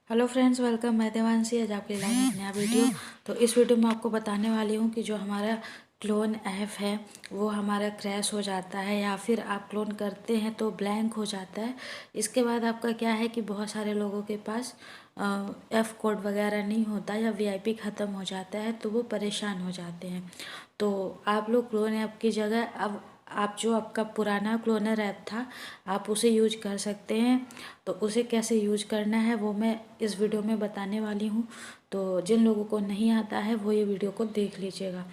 Hello friends, welcome. मैं देवांशी, आज आपके लिए लाए एक नया वीडियो। तो इस वीडियो में आपको बताने वाली हूँ कि जो हमारा क्लोन ऐप है वो हमारा क्रैश हो जाता है या फिर आप क्लोन करते हैं तो ब्लैंक हो जाता है। इसके बाद आपका क्या है कि बहुत सारे लोगों के पास एफ कोड वगैरह नहीं होता या वीआईपी ख़त्म हो जाता है तो वो परेशान हो जाते हैं। तो आप लोग क्लोन ऐप की जगह अब आप जो आपका पुराना क्लोनर ऐप था आप उसे यूज कर सकते हैं। तो उसे कैसे यूज करना है वो मैं इस वीडियो में बताने वाली हूँ। तो जिन लोगों को नहीं आता है वो ये वीडियो को देख लीजिएगा।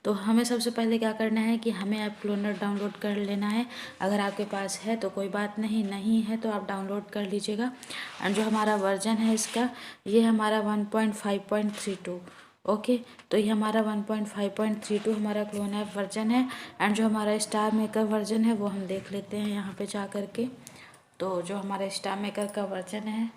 तो हमें सबसे पहले क्या करना है कि हमें ऐप क्लोनर डाउनलोड कर लेना है। अगर आपके पास है तो कोई बात नहीं, नहीं है तो आप डाउनलोड कर लीजिएगा। एंड जो हमारा वर्जन है इसका, ये हमारा 1.5.32। ओके, तो ये हमारा 1.5.32 हमारा क्लोन ऐप वर्जन है। एंड जो हमारा स्टार मेकर वर्जन है वो हम देख लेते हैं यहाँ पे जा करके। तो जो हमारा स्टार मेकर का वर्जन है,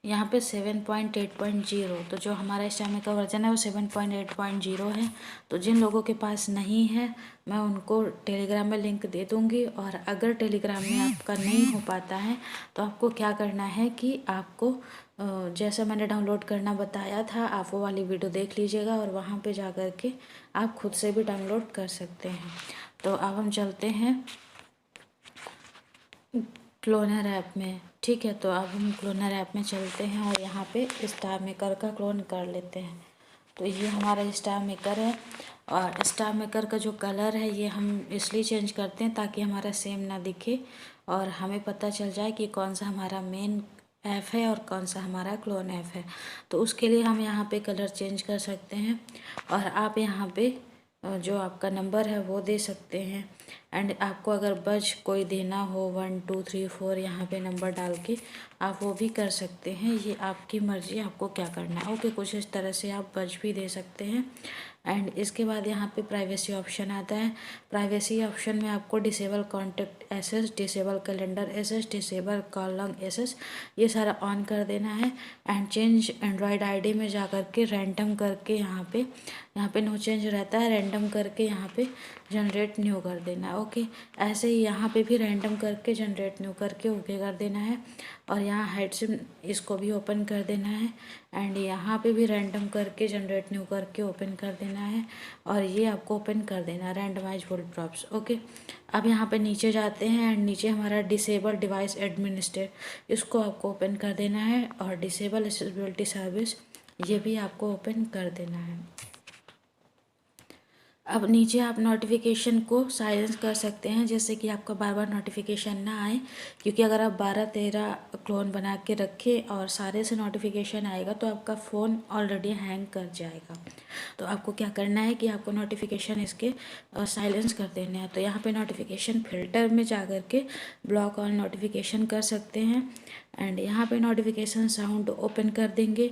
यहाँ पे 7.8.0। तो जो हमारा स्टार मेकर वर्जन है वो 7.8.0 है। तो जिन लोगों के पास नहीं है मैं उनको टेलीग्राम में लिंक दे दूँगी। और अगर टेलीग्राम में आपका नहीं हो पाता है तो आपको क्या करना है कि आपको जैसा मैंने डाउनलोड करना बताया था आप वो वाली वीडियो देख लीजिएगा और वहाँ पे जा कर के आप खुद से भी डाउनलोड कर सकते हैं। तो अब हम चलते हैं क्लोनर ऐप में। ठीक है, तो अब हम क्लोनर ऐप में चलते हैं और यहाँ पे स्टार मेकर का क्लोन कर लेते हैं। तो ये हमारा स्टार मेकर है और स्टार मेकर का जो कलर है ये हम इसलिए चेंज करते हैं ताकि हमारा सेम ना दिखे और हमें पता चल जाए कि कौन सा हमारा मेन ऐप है और कौन सा हमारा क्लोन ऐप है। तो उसके लिए हम यहाँ पे कलर चेंज कर सकते हैं और आप यहाँ पे जो आपका नंबर है वो दे सकते हैं। एंड आपको अगर बज कोई देना हो 1 2 3 4 यहाँ पे नंबर डाल के आप वो भी कर सकते हैं। ये आपकी मर्ज़ी, आपको क्या करना है। ओके, कुछ इस तरह से आप बज भी दे सकते हैं। एंड इसके बाद यहाँ पे प्राइवेसी ऑप्शन आता है। प्राइवेसी ऑप्शन में आपको disable contact access, disable calendar access, disable call log access ये सारा ऑन कर देना है। एंड चेंज एंड्रॉयड आईडी में जा कर के रैंडम करके यहाँ पे नो चेंज रहता है, रैंडम करके यहाँ पे जनरेट न्यू कर देना है। ओके, ऐसे ही यहाँ पे भी रैंडम करके जनरेट न्यू करके ओके कर देना है। और यहाँ हेड से इसको भी ओपन कर देना है। एंड यहाँ पे भी रैंडम करके जनरेट न्यू करके ओपन कर देना है और ये आपको ओपन कर देना है रैंडमाइज वोल्ट प्रॉप्स। ओके, अब यहाँ पे नीचे जाते हैं एंड नीचे हमारा डिसेबल डिवाइस एडमिनिस्ट्रेट इसको आपको ओपन कर देना है और डिसेबल एक्सेसिबिलिटी सर्विस ये भी आपको ओपन कर देना है। अब नीचे आप नोटिफिकेशन को साइलेंस कर सकते हैं जैसे कि आपका बार बार नोटिफिकेशन ना आए, क्योंकि अगर आप 12-13 क्लोन बना के रखें और सारे से नोटिफिकेशन आएगा तो आपका फ़ोन ऑलरेडी हैंग कर जाएगा। तो आपको क्या करना है कि आपको नोटिफिकेशन इसके साइलेंस कर देने हैं। तो यहाँ पे नोटिफिकेशन फ़िल्टर में जा कर के ब्लॉक ऑन नोटिफिकेशन कर सकते हैं। एंड यहाँ पे नोटिफिकेशन साउंड ओपन कर देंगे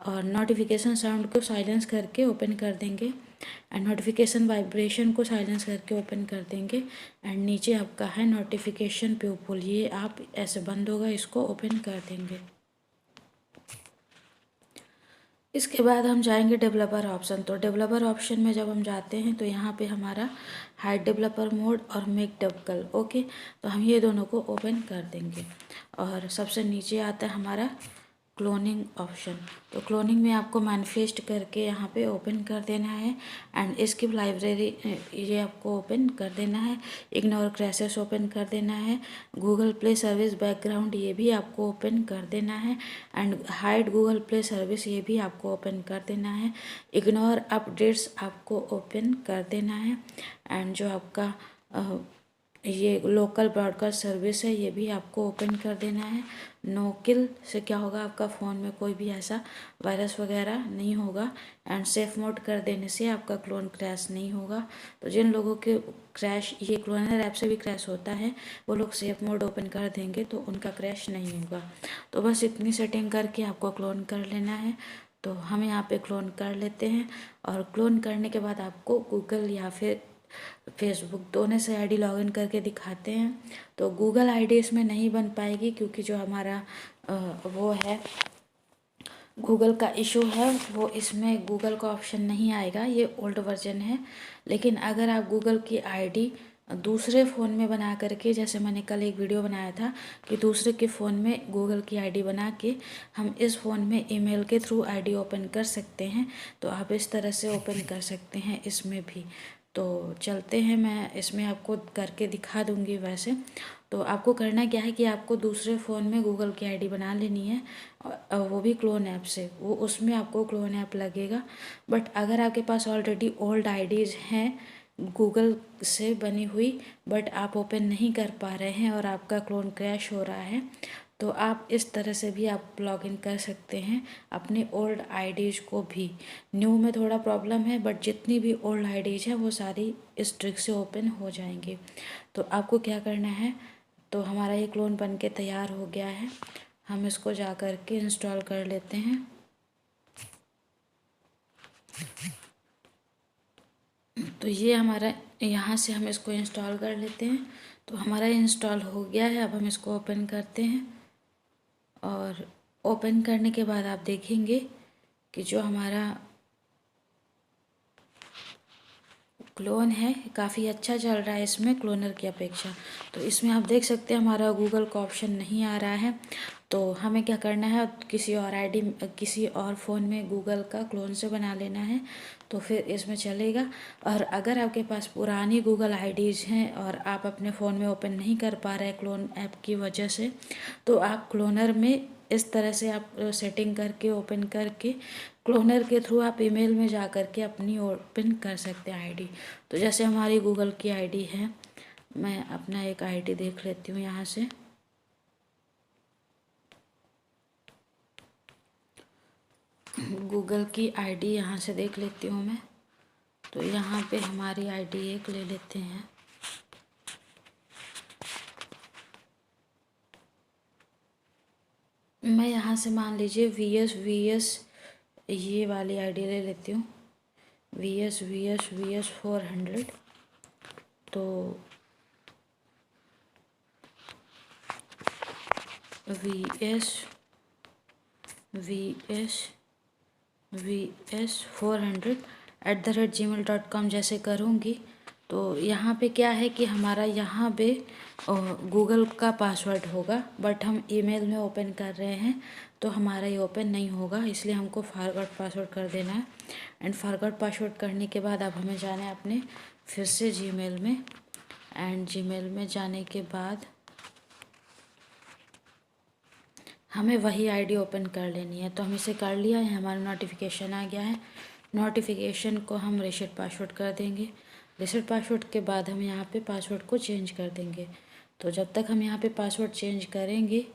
और नोटिफिकेशन साउंड को साइलेंस करके ओपन कर देंगे। एंड नोटिफिकेशन वाइब्रेशन को साइलेंस करके ओपन कर देंगे। एंड नीचे आपका है नोटिफिकेशन प्यूपुल, ये आप ऐसे बंद होगा इसको ओपन कर देंगे। इसके बाद हम जाएंगे डेवलपर ऑप्शन। तो डेवलपर ऑप्शन में जब हम जाते हैं तो यहाँ पे हमारा हाइड डेवलपर मोड और मेक डेवकल। ओके, तो हम ये दोनों को ओपन कर देंगे। और सबसे नीचे आता है हमारा क्लोनिंग ऑप्शन। तो क्लोनिंग में आपको मैनिफेस्ट करके यहाँ पे ओपन कर देना है। एंड स्किप लाइब्रेरी ये आपको ओपन कर देना है। इग्नोर क्रैशेस ओपन कर देना है। गूगल प्ले सर्विस बैकग्राउंड ये भी आपको ओपन कर देना है। And hide Google play service ये भी आपको ओपन कर देना है। इग्नोर अपडेट्स आपको ओपन कर देना है। एंड जो आपका ये लोकल ब्रॉडकास्ट सर्विस है ये भी आपको ओपन कर देना है। नो किल से क्या होगा, आपका फ़ोन में कोई भी ऐसा वायरस वगैरह नहीं होगा। एंड सेफ मोड कर देने से आपका क्लोन क्रैश नहीं होगा। तो जिन लोगों के क्रैश ये क्लोनर ऐप से भी क्रैश होता है वो लोग सेफ मोड ओपन कर देंगे तो उनका क्रैश नहीं होगा। तो बस इतनी सेटिंग करके आपको क्लोन कर लेना है। तो हम यहाँ पे क्लोन कर लेते हैं और क्लोन करने के बाद आपको गूगल या फिर फेसबुक दोनों से आईडी लॉगिन करके दिखाते हैं। तो गूगल आईडी इसमें नहीं बन पाएगी क्योंकि जो हमारा वो है गूगल का इशू है वो इसमें गूगल का ऑप्शन नहीं आएगा, ये ओल्ड वर्जन है। लेकिन अगर आप गूगल की आईडी दूसरे फ़ोन में बना करके, जैसे मैंने कल एक वीडियो बनाया था कि दूसरे के फ़ोन में गूगल की आईडी बना के हम इस फ़ोन में ईमेल के थ्रू आईडी ओपन कर सकते हैं, तो आप इस तरह से ओपन कर सकते हैं इसमें भी। तो चलते हैं, मैं इसमें आपको करके दिखा दूँगी। वैसे तो आपको करना क्या है कि आपको दूसरे फ़ोन में गूगल की आईडी बना लेनी है, और वो भी क्लोन ऐप से। वो उसमें आपको क्लोन ऐप लगेगा। बट अगर आपके पास ऑलरेडी ओल्ड आईडीज़ हैं गूगल से बनी हुई, बट आप ओपन नहीं कर पा रहे हैं और आपका क्लोन क्रैश हो रहा है, तो आप इस तरह से भी आप लॉगिन कर सकते हैं अपने ओल्ड आईडीज़ को भी। न्यू में थोड़ा प्रॉब्लम है, बट जितनी भी ओल्ड आईडीज़ हैं वो सारी इस ट्रिक से ओपन हो जाएंगी। तो आपको क्या करना है, तो हमारा ये क्लोन बन के तैयार हो गया है। हम इसको जा कर के इंस्टॉल कर लेते हैं। तो ये हमारा, यहाँ से हम इसको इंस्टॉल कर लेते हैं। तो हमारा इंस्टॉल हो गया है। अब हम इसको ओपन करते हैं, और ओपन करने के बाद आप देखेंगे कि जो हमारा क्लोन है काफ़ी अच्छा चल रहा है इसमें क्लोनर की अपेक्षा। तो इसमें आप देख सकते हैं हमारा गूगल का ऑप्शन नहीं आ रहा है। तो हमें क्या करना है, किसी और आईडी, किसी और फ़ोन में गूगल का क्लोन से बना लेना है, तो फिर इसमें चलेगा। और अगर आपके पास पुरानी गूगल आईडीज़ हैं और आप अपने फ़ोन में ओपन नहीं कर पा रहे क्लोन ऐप की वजह से, तो आप क्लोनर में इस तरह से आप सेटिंग करके ओपन करके क्लोनर के थ्रू आप ईमेल में जा कर के अपनी ओपन कर सकते हैं आईडी। तो जैसे हमारी गूगल की आईडी है, मैं अपना एक आईडी देख लेती हूँ यहाँ से। गूगल की आईडी यहाँ से देख लेती हूँ मैं। तो यहाँ पे हमारी आईडी एक ले लेते हैं। मैं यहाँ से मान लीजिए वी एस ये वाली आईडी ले लेती हूँ, वी एस 400। तो VS400 जैसे करूँगी, तो यहाँ पे क्या है कि हमारा यहाँ पे गूगल का पासवर्ड होगा, बट हम ईमेल में ओपन कर रहे हैं तो हमारा ये ओपन नहीं होगा, इसलिए हमको फॉरगॉट पासवर्ड कर देना है। एंड फॉरगॉट पासवर्ड करने के बाद अब हमें जाना है अपने फिर से जीमेल में। एंड जीमेल में जाने के बाद हमें वही आईडी ओपन कर लेनी है। तो हम इसे कर लिया है, हमारा नोटिफिकेशन आ गया है। नोटिफिकेशन को हम रीसेट पासवर्ड कर देंगे। रीसेट पासवर्ड के बाद हम यहाँ पे पासवर्ड को चेंज कर देंगे। तो जब तक हम यहाँ पे पासवर्ड चेंज करेंगे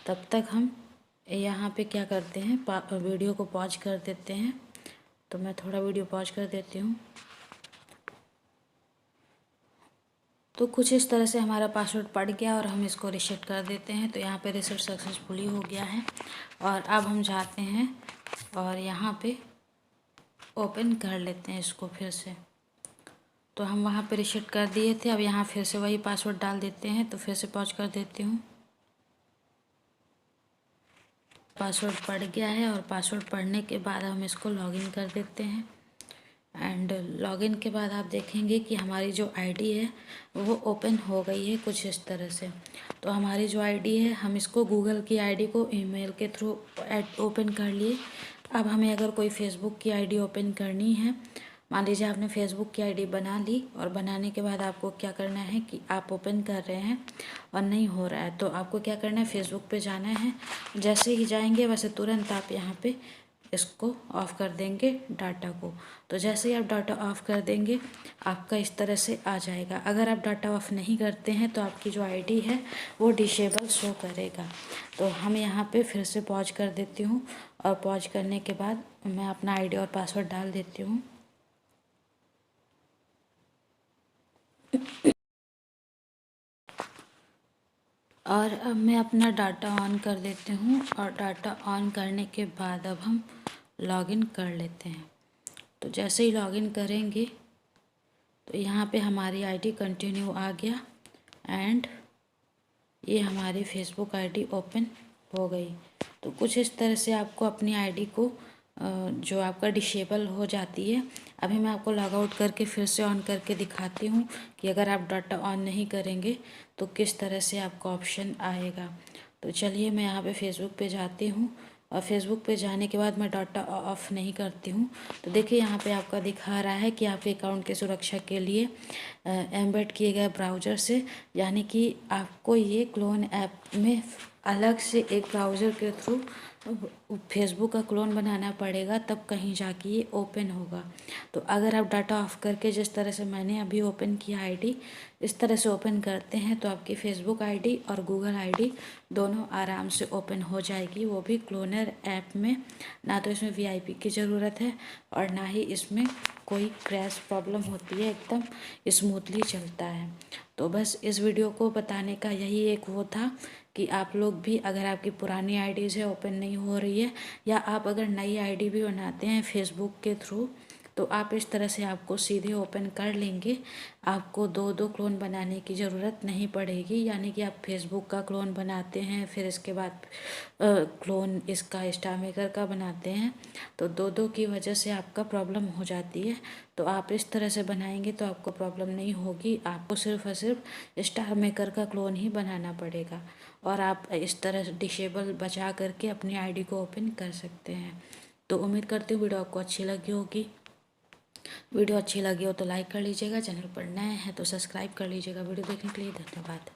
तब तक हम यहाँ पे क्या करते हैं, वीडियो को पॉज कर देते हैं। तो मैं थोड़ा वीडियो पॉज कर देती हूँ। तो कुछ इस तरह से हमारा पासवर्ड पड़ गया और हम इसको रीसेट कर देते हैं। तो यहाँ पे रीसेट सक्सेसफुली हो गया है। और अब हम जाते हैं और यहाँ पे ओपन कर लेते हैं इसको फिर से। तो हम वहाँ पे रीसेट कर दिए थे, अब यहाँ फिर से वही पासवर्ड डाल देते हैं। तो फिर से पॉज कर देती हूँ। पासवर्ड पड़ गया है, और पासवर्ड पढ़ने के बाद हम इसको लॉगिन कर देते हैं। एंड लॉगिन के बाद आप देखेंगे कि हमारी जो आईडी है वो ओपन हो गई है कुछ इस तरह से। तो हमारी जो आईडी है, हम इसको गूगल की आईडी को ईमेल के थ्रू ओपन कर लिए। अब हमें अगर कोई फेसबुक की आईडी ओपन करनी है, मान लीजिए आपने फेसबुक की आईडी बना ली, और बनाने के बाद आपको क्या करना है कि आप ओपन कर रहे हैं और नहीं हो रहा है, तो आपको क्या करना है, फेसबुक पे जाना है। जैसे ही जाएंगे वैसे तुरंत आप यहाँ पे इसको ऑफ़ कर देंगे डाटा को। तो जैसे ही आप डाटा ऑफ़ कर देंगे आपका इस तरह से आ जाएगा। अगर आप डाटा ऑफ़ नहीं करते हैं तो आपकी जो आईडी है वो डिसेबल शो करेगा। तो हम यहाँ पे फिर से पॉज कर देती हूँ, और पॉज करने के बाद मैं अपना आईडी और पासवर्ड डाल देती हूँ। और अब मैं अपना डाटा ऑन कर देती हूँ, और डाटा ऑन करने के बाद अब हम लॉगिन कर लेते हैं। तो जैसे ही लॉगिन करेंगे तो यहाँ पे हमारी आईडी कंटिन्यू आ गया, एंड ये हमारी फेसबुक आईडी ओपन हो गई। तो कुछ इस तरह से आपको अपनी आईडी को जो आपका डिसेबल हो जाती है अभी मैं आपको लॉग आउट करके फिर से ऑन करके दिखाती हूँ कि अगर आप डाटा ऑन नहीं करेंगे तो किस तरह से आपका ऑप्शन आएगा। तो चलिए मैं यहाँ पे फेसबुक पे जाती हूँ और फेसबुक पे जाने के बाद मैं डाटा ऑफ नहीं करती हूँ। तो देखिए यहाँ पे आपका दिखा रहा है कि आपके अकाउंट की सुरक्षा के लिए एम्बेड किए गए ब्राउज़र से, यानी कि आपको ये क्लोन ऐप में अलग से एक ब्राउज़र के थ्रू फेसबुक का क्लोन बनाना पड़ेगा, तब कहीं जाके ये ओपन होगा। तो अगर आप डाटा ऑफ करके जिस तरह से मैंने अभी ओपन किया आईडी, इस तरह से ओपन करते हैं तो आपकी फेसबुक आईडी और गूगल आईडी दोनों आराम से ओपन हो जाएगी, वो भी क्लोनर ऐप में। ना तो इसमें वीआईपी की ज़रूरत है और ना ही इसमें कोई क्रैश प्रॉब्लम होती है, एकदम स्मूथली चलता है। तो बस इस वीडियो को बताने का यही एक वो था कि आप लोग भी, अगर आपकी पुरानी आईडीज़ है ओपन नहीं हो रही है, या आप अगर नई आईडी भी बनाते हैं फेसबुक के थ्रू, तो आप इस तरह से आपको सीधे ओपन कर लेंगे। आपको दो दो क्लोन बनाने की ज़रूरत नहीं पड़ेगी, यानी कि आप फेसबुक का क्लोन बनाते हैं फिर इसके बाद क्लोन इसका स्टार मेकर का बनाते हैं, तो दो दो की वजह से आपका प्रॉब्लम हो जाती है। तो आप इस तरह से बनाएंगे तो आपको प्रॉब्लम नहीं होगी, आपको सिर्फ और सिर्फ स्टार मेकर का क्लोन ही बनाना पड़ेगा और आप इस तरह डिसेबल बचा करके अपनी आईडी को ओपन कर सकते हैं। तो उम्मीद करती हूँ वीडियो आपको अच्छी लगी होगी। वीडियो अच्छी लगी हो तो लाइक कर लीजिएगा, चैनल पर नए हैं तो सब्सक्राइब कर लीजिएगा। वीडियो देखने के लिए धन्यवाद।